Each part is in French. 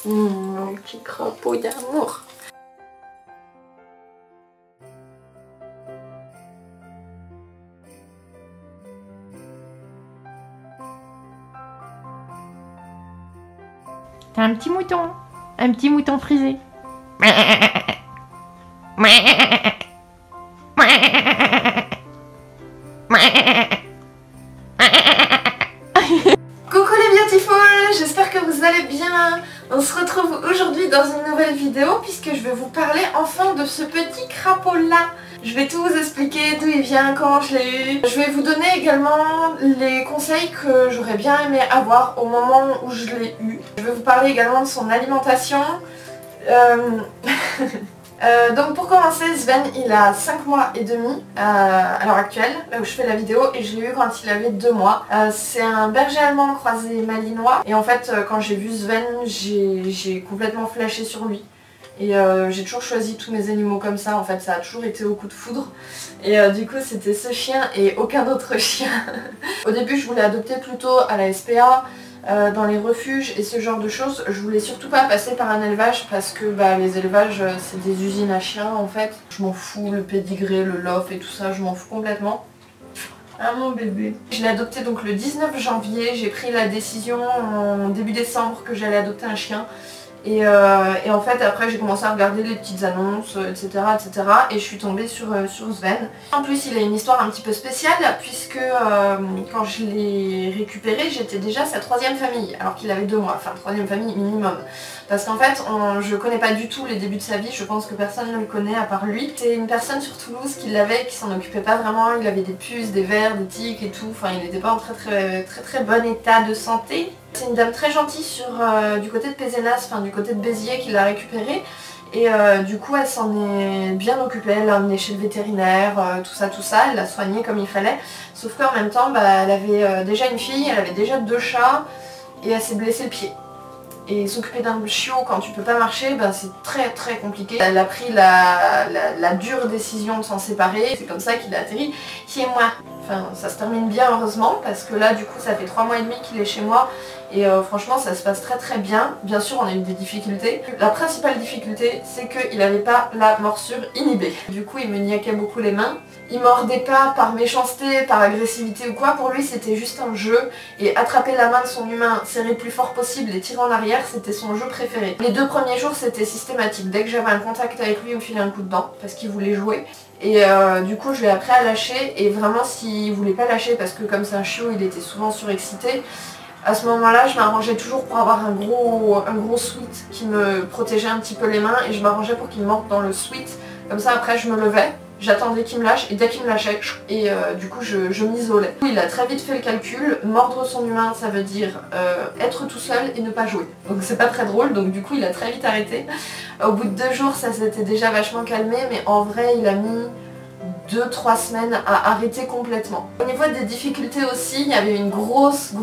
Mon petit crapaud d'amour. T'as un petit mouton frisé. Coucou les beautiful, j'espère que vous allez bien. On se retrouve aujourd'hui dans une nouvelle vidéo puisque je vais vous parler enfin de ce petit crapaud là. Je vais tout vous expliquer, d'où il vient, comment je l'ai eu. Je vais vous donner également les conseils que j'aurais bien aimé avoir au moment où je l'ai eu. Je vais vous parler également de son alimentation. Donc pour commencer, Sven il a 5 mois et demi à l'heure actuelle, là où je fais la vidéo, et je l'ai eu quand il avait 2 mois. C'est un berger allemand croisé malinois, et en fait quand j'ai vu Sven, j'ai complètement flashé sur lui. Et j'ai toujours choisi tous mes animaux comme ça, en fait ça a toujours été au coup de foudre. Et du coup c'était ce chien et aucun autre chien. Au début je voulais adopter plutôt à la SPA, dans les refuges et ce genre de choses. Je voulais surtout pas passer par un élevage parce que les élevages c'est des usines à chiens en fait. Je m'en fous, le pédigré, le lof et tout ça, je m'en fous complètement. Ah mon bébé. Je l'ai adopté donc le 19 janvier, j'ai pris la décision en début décembre que j'allais adopter un chien. Et en fait après j'ai commencé à regarder les petites annonces, etc. Et je suis tombée sur Sven. En plus il a une histoire un petit peu spéciale puisque quand je l'ai récupéré j'étais déjà sa 3e famille alors qu'il avait 2 mois, enfin 3e famille minimum. Parce qu'en fait je connais pas du tout les débuts de sa vie, je pense que personne ne le connaît à part lui. C'est une personne sur Toulouse qui l'avait, qui s'en occupait pas vraiment, il avait des puces, des vers, des tiques et tout, enfin il n'était pas en très bon état de santé. C'est une dame très gentille du côté de Pézenas, enfin du côté de Béziers qui l'a récupérée. Et du coup elle s'en est bien occupée, elle l'a emmenée chez le vétérinaire, tout ça, elle l'a soignée comme il fallait. Sauf qu'en même temps elle avait déjà une fille, elle avait déjà 2 chats et elle s'est blessé le pied. Et s'occuper d'un chiot quand tu peux pas marcher, c'est très compliqué. Elle a pris la dure décision de s'en séparer, c'est comme ça qu'il a atterri chez moi. Enfin ça se termine bien heureusement parce que là du coup ça fait 3 mois et demi qu'il est chez moi. Et franchement ça se passe très bien. Bien sûr on a eu des difficultés. La principale difficulté c'est qu'il n'avait pas la morsure inhibée. Du coup il me niaquait beaucoup les mains. Il mordait pas par méchanceté, par agressivité ou quoi. Pour lui c'était juste un jeu. Et attraper la main de son humain, serrer le plus fort possible et tirer en arrière, c'était son jeu préféré. Les 2 premiers jours c'était systématique. Dès que j'avais un contact avec lui, il me filait un coup de dent parce qu'il voulait jouer. Et du coup je l'ai appris à lâcher. Et vraiment s'il voulait pas lâcher parce que comme c'est un chiot il était souvent surexcité, à ce moment-là, je m'arrangeais toujours pour avoir un gros sweat qui me protégeait un petit peu les mains et je m'arrangeais pour qu'il morde dans le sweat. Comme ça, après, je me levais, j'attendais qu'il me lâche et dès qu'il me lâchait, et du coup, je m'isolais. Il a très vite fait le calcul, mordre son humain, ça veut dire être tout seul et ne pas jouer. Donc c'est pas très drôle, donc du coup, il a très vite arrêté. Au bout de 2 jours, ça s'était déjà vachement calmé, mais en vrai, il a mis 2-3 semaines à arrêter complètement. Au niveau des difficultés aussi, il y avait une grosse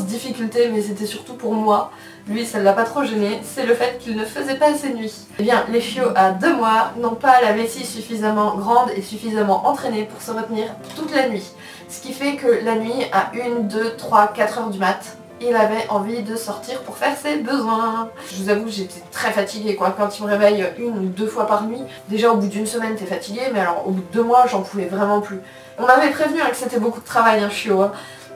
difficulté, mais c'était surtout pour moi. Lui, ça ne l'a pas trop gêné, c'est le fait qu'il ne faisait pas assez nuit. Eh bien, les chiots à 2 mois n'ont pas la vessie suffisamment grande et suffisamment entraînée pour se retenir toute la nuit. Ce qui fait que la nuit, à 1, 2, 3, 4 heures du mat', il avait envie de sortir pour faire ses besoins. Je vous avoue que j'étais très fatiguée quoi. Quand il me réveille 1 ou 2 fois par nuit, déjà au bout d'1 semaine t'es fatiguée, mais alors au bout de 2 mois j'en pouvais vraiment plus. On m'avait prévenu que c'était beaucoup de travail un chiot,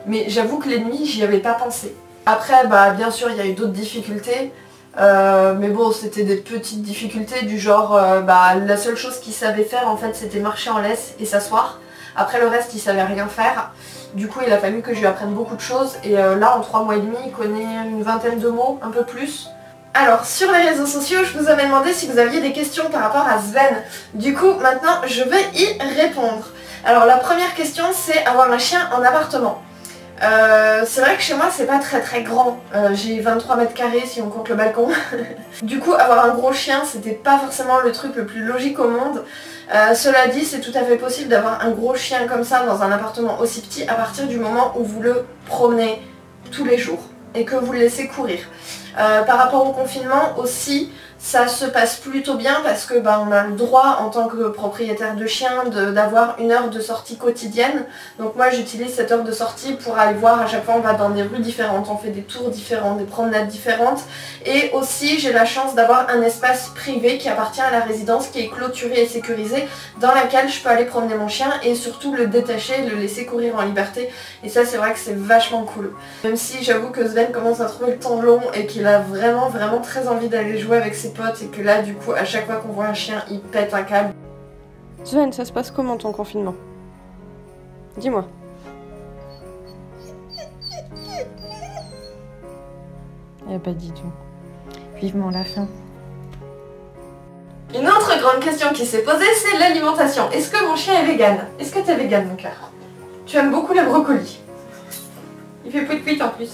mais j'avoue que les nuits j'y avais pas pensé. Après bien sûr il y a eu d'autres difficultés, mais bon c'était des petites difficultés du genre la seule chose qu'il savait faire en fait c'était marcher en laisse et s'asseoir. Après le reste il savait rien faire. Du coup il a fallu que je lui apprenne beaucoup de choses et là en 3 mois et demi il connaît une vingtaine de mots, un peu plus. Alors sur les réseaux sociaux je vous avais demandé si vous aviez des questions par rapport à Sven. Du coup maintenant je vais y répondre. Alors la première question c'est avoir un chien en appartement. C'est vrai que chez moi c'est pas très grand, j'ai 23 mètres carrés si on compte le balcon. Du coup avoir un gros chien c'était pas forcément le truc le plus logique au monde. Cela dit c'est tout à fait possible d'avoir un gros chien comme ça dans un appartement aussi petit à partir du moment où vous le promenez tous les jours. et que vous le laissez courir. Par rapport au confinement aussi, ça se passe plutôt bien parce que on a le droit en tant que propriétaire de chien d'avoir 1 heure de sortie quotidienne. Donc moi j'utilise cette heure de sortie pour aller voir, à chaque fois on va dans des rues différentes, on fait des tours différents, des promenades différentes. Et aussi j'ai la chance d'avoir un espace privé qui appartient à la résidence, qui est clôturé et sécurisé, dans laquelle je peux aller promener mon chien et surtout le détacher, le laisser courir en liberté. Et ça c'est vrai que c'est vachement cool. Même si j'avoue que Sven commence à trouver le temps long et qu'il a vraiment très envie d'aller jouer avec ses potes et que là du coup à chaque fois qu'on voit un chien il pète un câble. Sven, ça se passe comment ton confinement? Dis-moi. Elle a pas dit tout. Vivement la fin. Une autre grande question qui s'est posée, c'est l'alimentation. Est-ce que mon chien est vegan? Est-ce que tu es vegan mon cœur? Tu aimes beaucoup les brocolis. Il fait pouit en plus.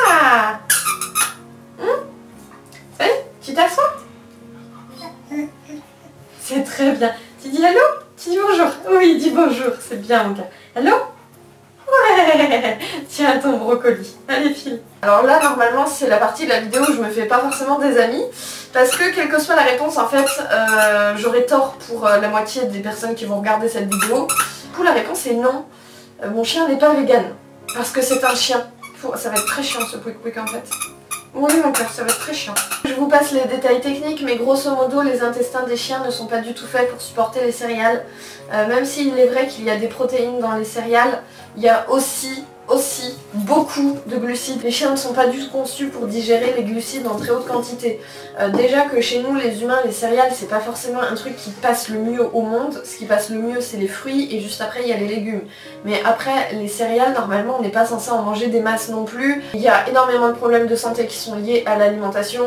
Ah, ça y est, tu t'assois? C'est très bien. Tu dis allô? Tu dis bonjour? Oui, dis bonjour, c'est bien mon cœur. Allô? Ouais. Tiens ton brocoli. Allez file. Alors là normalement c'est la partie de la vidéo où je me fais pas forcément des amis. Parce que quelle que soit la réponse en fait, j'aurais tort pour la moitié des personnes qui vont regarder cette vidéo. Du coup la réponse est non. Mon chien n'est pas vegan. Parce que c'est un chien. Ça va être très chiant ce pouic en fait. Oui mon cœur, ça va être très chiant. Je vous passe les détails techniques, mais grosso modo les intestins des chiens ne sont pas du tout faits pour supporter les céréales. Même s'il est vrai qu'il y a des protéines dans les céréales, il y a aussi beaucoup de glucides. Les chiens ne sont pas du tout conçus pour digérer les glucides en très haute quantité. Déjà que chez nous les humains, les céréales c'est pas forcément un truc qui passe le mieux au monde. Ce qui passe le mieux c'est les fruits et juste après il y a les légumes. Mais après les céréales normalement on n'est pas censé en manger des masses non plus. Il y a énormément de problèmes de santé qui sont liés à l'alimentation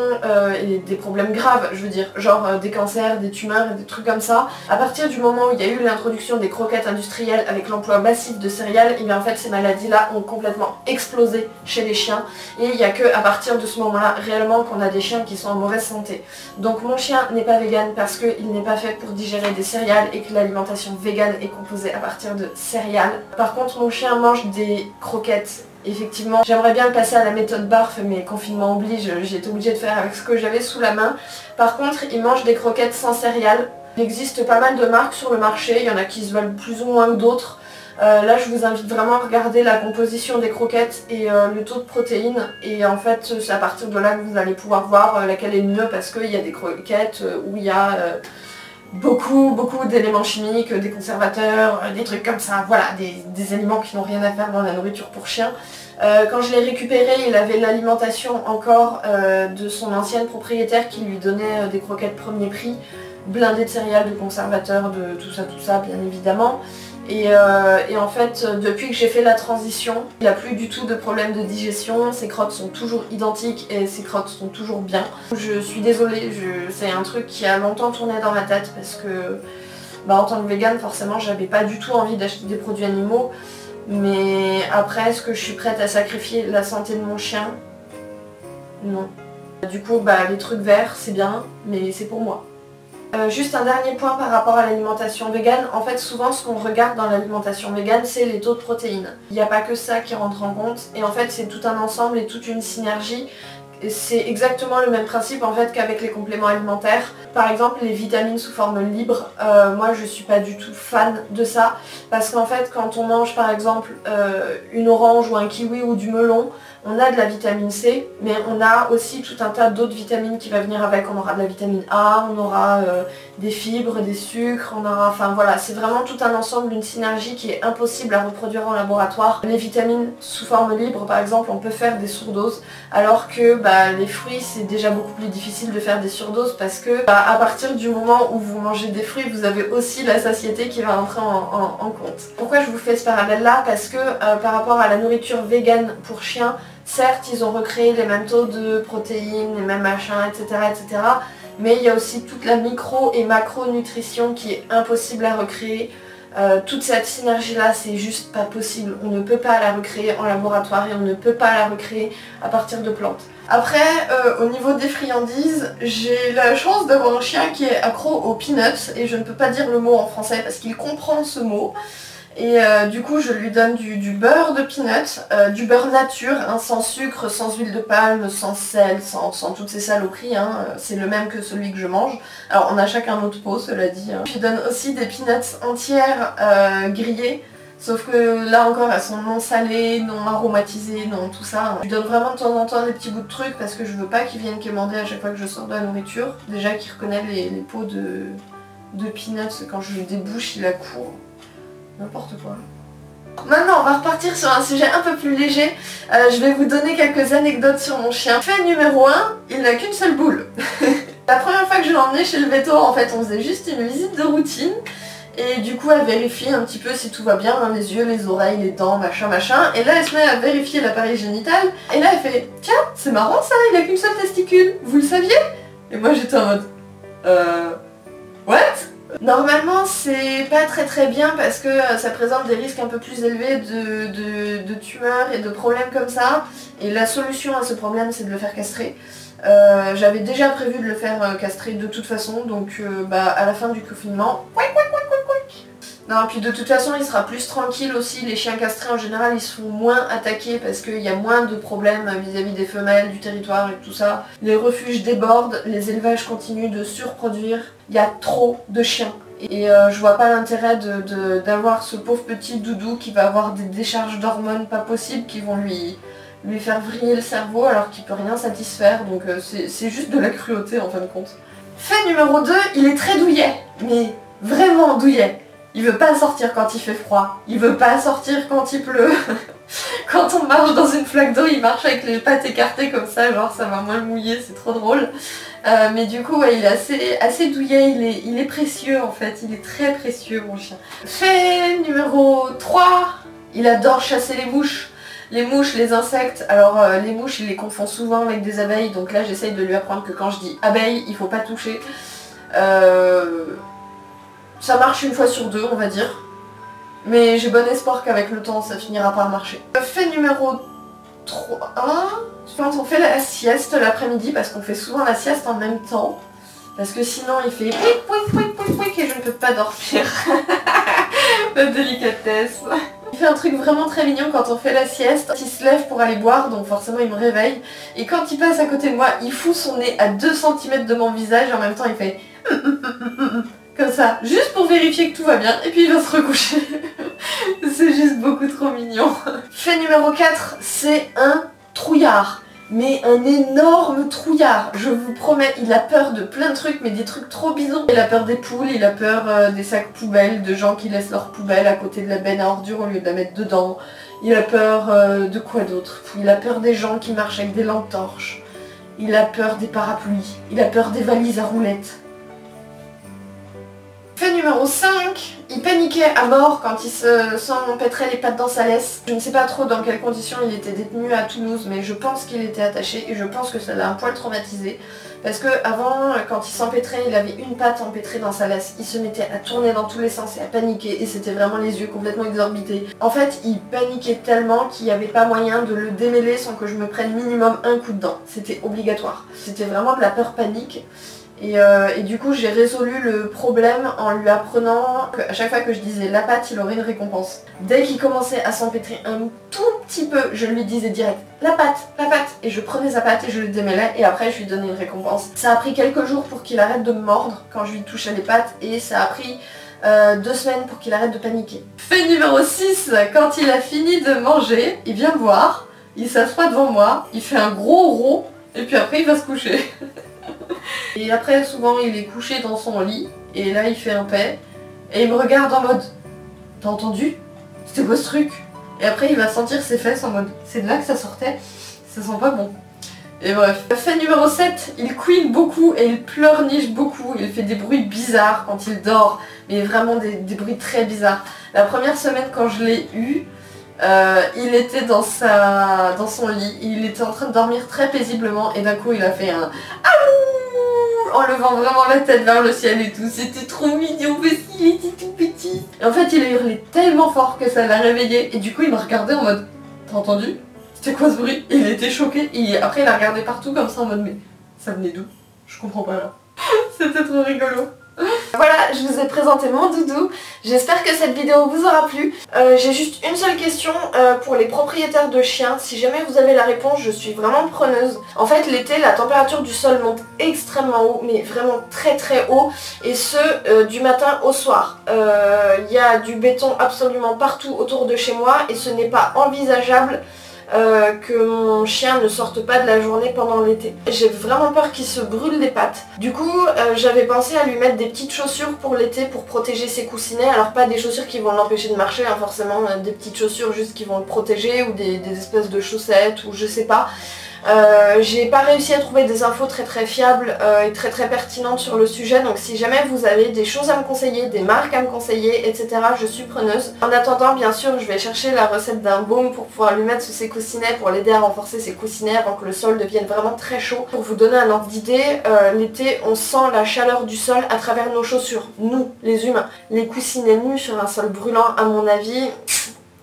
et des problèmes graves, je veux dire, genre des cancers, des tumeurs et des trucs comme ça. À partir du moment où il y a eu l'introduction des croquettes industrielles avec l'emploi massif de céréales, et bien en fait ces maladies là ont complètement explosé chez les chiens et il n'y a que à partir de ce moment là réellement qu'on a des chiens qui sont en mauvaise santé. Donc mon chien n'est pas vegan parce qu'il n'est pas fait pour digérer des céréales et que l'alimentation végane est composée à partir de céréales. Par contre mon chien mange des croquettes. Effectivement, j'aimerais bien le passer à la méthode barf, mais confinement oblige, j'ai été obligée de faire avec ce que j'avais sous la main. Par contre, il mange des croquettes sans céréales. Il existe pas mal de marques sur le marché, il y en a qui se veulent plus ou moins que d'autres. Là je vous invite vraiment à regarder la composition des croquettes et le taux de protéines, et en fait c'est à partir de là que vous allez pouvoir voir laquelle est le mieux, parce qu'il y a des croquettes où il y a beaucoup d'éléments chimiques, des conservateurs, des trucs comme ça, voilà, des aliments qui n'ont rien à faire dans la nourriture pour chien. Quand je l'ai récupéré, il avait l'alimentation encore de son ancienne propriétaire qui lui donnait des croquettes premier prix, blindées de céréales, de conservateurs, de tout ça bien évidemment. Et en fait, depuis que j'ai fait la transition, il n'a plus du tout de problème de digestion, ses crottes sont toujours identiques et ses crottes sont toujours bien. Je suis désolée, c'est un truc qui a longtemps tourné dans ma tête parce que en tant que végane, forcément, j'avais pas du tout envie d'acheter des produits animaux. Mais après, est-ce que je suis prête à sacrifier la santé de mon chien? Non. Du coup, les trucs verts, c'est bien, mais c'est pour moi. Juste un dernier point par rapport à l'alimentation végane. En fait souvent ce qu'on regarde dans l'alimentation végane c'est les taux de protéines. Il n'y a pas que ça qui rentre en compte et en fait c'est tout un ensemble et toute une synergie. C'est exactement le même principe en fait qu'avec les compléments alimentaires. Par exemple les vitamines sous forme libre, moi je suis pas du tout fan de ça parce qu'en fait quand on mange par exemple une orange ou un kiwi ou du melon, on a de la vitamine C, mais on a aussi tout un tas d'autres vitamines qui va venir avec. On aura de la vitamine A, on aura des fibres, des sucres, on aura... Enfin voilà, c'est vraiment tout un ensemble, une synergie qui est impossible à reproduire en laboratoire. Les vitamines sous forme libre, par exemple, on peut faire des surdoses, alors que les fruits, c'est déjà beaucoup plus difficile de faire des surdoses parce que à partir du moment où vous mangez des fruits, vous avez aussi la satiété qui va entrer en compte. Pourquoi je vous fais ce parallèle-là? Parce que par rapport à la nourriture végane pour chiens, certes, ils ont recréé les mêmes taux de protéines, les mêmes machins, etc. Mais il y a aussi toute la micro et macronutrition qui est impossible à recréer. Toute cette synergie-là, c'est juste pas possible. On ne peut pas la recréer en laboratoire et on ne peut pas la recréer à partir de plantes. Après, au niveau des friandises, j'ai la chance d'avoir un chien qui est accro aux peanuts et je ne peux pas dire le mot en français parce qu'il comprend ce mot. Et du coup je lui donne du beurre de peanut, du beurre nature, hein, sans sucre, sans huile de palme, sans sel, sans toutes ces saloperies, hein. C'est le même que celui que je mange. Alors on a chacun notre pot, cela dit, hein. Je lui donne aussi des peanuts entières grillées. Sauf que là encore elles sont non salées, non aromatisées, non tout ça. Je lui donne vraiment de temps en temps des petits bouts de trucs parce que je veux pas qu'il vienne quémander à chaque fois que je sors de la nourriture. Déjà qu'il reconnaît les pots de peanuts, quand je le débouche il accourt. N'importe quoi. Maintenant on va repartir sur un sujet un peu plus léger. Je vais vous donner quelques anecdotes sur mon chien. Fait numéro 1, il n'a qu'une seule boule. La première fois que je l'ai emmené chez le veto, en fait on faisait juste une visite de routine. Et du coup elle vérifie un petit peu si tout va bien, hein, les yeux, les oreilles, les dents, machin machin. Et là elle se met à vérifier l'appareil génital. Et là elle fait tiens c'est marrant ça, il a qu'une seule testicule, vous le saviez? Et moi j'étais en mode what? Normalement c'est pas très bien parce que ça présente des risques un peu plus élevés de tumeurs et de problèmes comme ça. Et la solution à ce problème c'est de le faire castrer. J'avais déjà prévu de le faire castrer de toute façon, donc à la fin du confinement. Non, puis de toute façon il sera plus tranquille aussi, les chiens castrés en général ils se font moins attaquer parce qu'il y a moins de problèmes vis-à-vis des femelles, du territoire et tout ça. Les refuges débordent, les élevages continuent de surproduire, il y a trop de chiens. Et je vois pas l'intérêt d'avoir ce pauvre petit doudou qui va avoir des décharges d'hormones pas possibles qui vont lui faire vriller le cerveau alors qu'il peut rien satisfaire, donc c'est juste de la cruauté en fin de compte. Fait numéro 2, il est très douillet, mais vraiment douillet. Il veut pas sortir quand il fait froid, il veut pas sortir quand il pleut. Quand on marche dans une flaque d'eau, il marche avec les pattes écartées comme ça, genre ça va moins le mouiller, c'est trop drôle. Mais du coup, ouais, il est assez douillet, il est précieux en fait, il est très précieux mon chien. Fait numéro 3, il adore chasser les mouches. Les mouches, les insectes, alors les mouches il les confond souvent avec des abeilles, donc là j'essaye de lui apprendre que quand je dis abeille, il faut pas toucher. Ça marche une fois sur deux on va dire, mais j'ai bon espoir qu'avec le temps ça finira par marcher. Fait numéro 3, quand on fait la sieste l'après-midi, parce qu'on fait souvent la sieste en même temps, parce que sinon il fait pouic pouic pouic pouic pouic et je ne peux pas dormir. La délicatesse. Il fait un truc vraiment très mignon quand on fait la sieste. Il se lève pour aller boire, donc forcément il me réveille. Et quand il passe à côté de moi, il fout son nez à 2 cm de mon visage et en même temps il fait comme ça, juste pour vérifier que tout va bien, et puis il va se recoucher. C'est juste beaucoup trop mignon. Fait numéro 4, c'est un trouillard. Mais un énorme trouillard, je vous promets, il a peur de plein de trucs, mais des trucs trop bidons. Il a peur des poules, il a peur des sacs poubelles, de gens qui laissent leurs poubelles à côté de la benne à ordures au lieu de la mettre dedans. Il a peur de quoi d'autre? Il a peur des gens qui marchent avec des lampes torches. Il a peur des parapluies. Il a peur des valises à roulettes. Fait numéro 5, il paniquait à mort quand il s'empêtrait les pattes dans sa laisse. Je ne sais pas trop dans quelles conditions il était détenu à Toulouse, mais je pense qu'il était attaché et je pense que ça l'a un poil traumatisé. Parce que avant, quand il s'empêtrait, il avait une patte empêtrée dans sa laisse. Il se mettait à tourner dans tous les sens et à paniquer et c'était vraiment les yeux complètement exorbités. En fait, il paniquait tellement qu'il n'y avait pas moyen de le démêler sans que je me prenne minimum un coup de dent. C'était obligatoire. C'était vraiment de la peur panique. Et du coup j'ai résolu le problème en lui apprenant qu'à chaque fois que je disais la patte, il aurait une récompense. Dès qu'il commençait à s'empêtrer un tout petit peu, je lui disais direct la patte, et je prenais sa patte et je le démêlais et après je lui donnais une récompense. Ça a pris quelques jours pour qu'il arrête de me mordre quand je lui touchais les pattes et ça a pris 2 semaines pour qu'il arrête de paniquer. Fait numéro 6, quand il a fini de manger, il vient me voir, il s'assoit devant moi, il fait un gros rot et puis après il va se coucher. Et après souvent il est couché dans son lit et là il fait un paix et il me regarde en mode t'as entendu? C'était quoi ce truc? Et après il va sentir ses fesses en mode c'est de là que ça sortait, ça sent pas bon. Et bref. Fait numéro 7, il couine beaucoup et il pleurniche beaucoup, il fait des bruits bizarres quand il dort, mais vraiment des bruits très bizarres. La première semaine quand je l'ai eu, il était dans son lit, il était en train de dormir très paisiblement et d'un coup il a fait un en levant vraiment la tête vers le ciel et tout, c'était trop mignon parce qu'il était tout petit. Et en fait il a hurlé tellement fort que ça l'a réveillé et du coup il m'a regardé en mode t'as entendu? C'était quoi ce bruit? Et il était choqué et après il a regardé partout comme ça en mode mais ça venait d'où? Je comprends pas là. C'était trop rigolo. Voilà, je vous ai présenté mon doudou. J'espère que cette vidéo vous aura plu. J'ai juste une seule question pour les propriétaires de chiens. Si jamais vous avez la réponse, je suis vraiment preneuse. En fait, l'été, la température du sol monte extrêmement haut, mais vraiment très très haut. Et ce, du matin au soir. Il y a du béton absolument partout autour de chez moi et ce n'est pas envisageable que mon chien ne sorte pas de la journée pendant l'été. J'ai vraiment peur qu'il se brûle les pattes. Du coup, j'avais pensé à lui mettre des petites chaussures pour l'été pour protéger ses coussinets. Alors pas des chaussures qui vont l'empêcher de marcher, hein, forcément des petites chaussures juste qui vont le protéger ou des espèces de chaussettes ou je sais pas. J'ai pas réussi à trouver des infos très fiables et très pertinentes sur le sujet, donc si jamais vous avez des choses à me conseiller, des marques à me conseiller, etc., je suis preneuse. En attendant, bien sûr, je vais chercher la recette d'un baume pour pouvoir lui mettre sous ses coussinets, pour l'aider à renforcer ses coussinets avant que le sol devienne vraiment très chaud. Pour vous donner un ordre d'idée, l'été, on sent la chaleur du sol à travers nos chaussures, nous, les humains. Les coussinets nus sur un sol brûlant, à mon avis,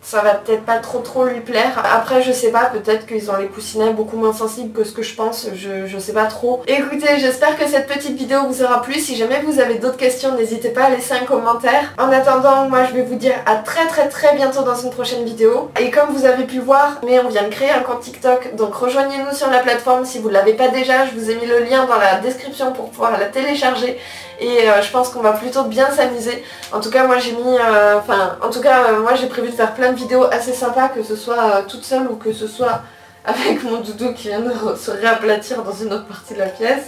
ça va peut-être pas trop lui plaire. Après je sais pas, peut-être qu'ils ont les coussinets beaucoup moins sensibles que ce que je pense, je sais pas trop. Écoutez, j'espère que cette petite vidéo vous aura plu. Si jamais vous avez d'autres questions, n'hésitez pas à laisser un commentaire. En attendant, moi je vais vous dire à très bientôt dans une prochaine vidéo. Et comme vous avez pu voir, mais on vient de créer un compte TikTok, donc rejoignez-nous sur la plateforme si vous ne l'avez pas déjà. Je vous ai mis le lien dans la description pour pouvoir la télécharger. Et je pense qu'on va plutôt bien s'amuser. En tout cas moi j'ai mis, moi j'ai prévu de faire plein de vidéos assez sympas, que ce soit toute seule ou que ce soit avec mon doudou qui vient de se réaplatir dans une autre partie de la pièce.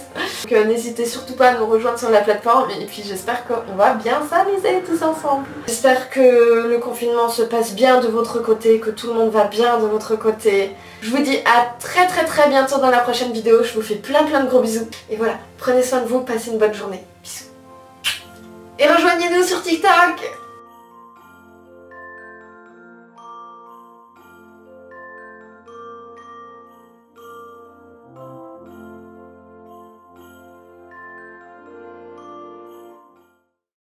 Donc n'hésitez surtout pas à nous rejoindre sur la plateforme et puis j'espère qu'on va bien s'amuser tous ensemble. J'espère que le confinement se passe bien de votre côté, que tout le monde va bien de votre côté. Je vous dis à très bientôt dans la prochaine vidéo. Je vous fais plein de gros bisous. Et voilà, prenez soin de vous, passez une bonne journée. Bisous. Et rejoignez-nous sur TikTok!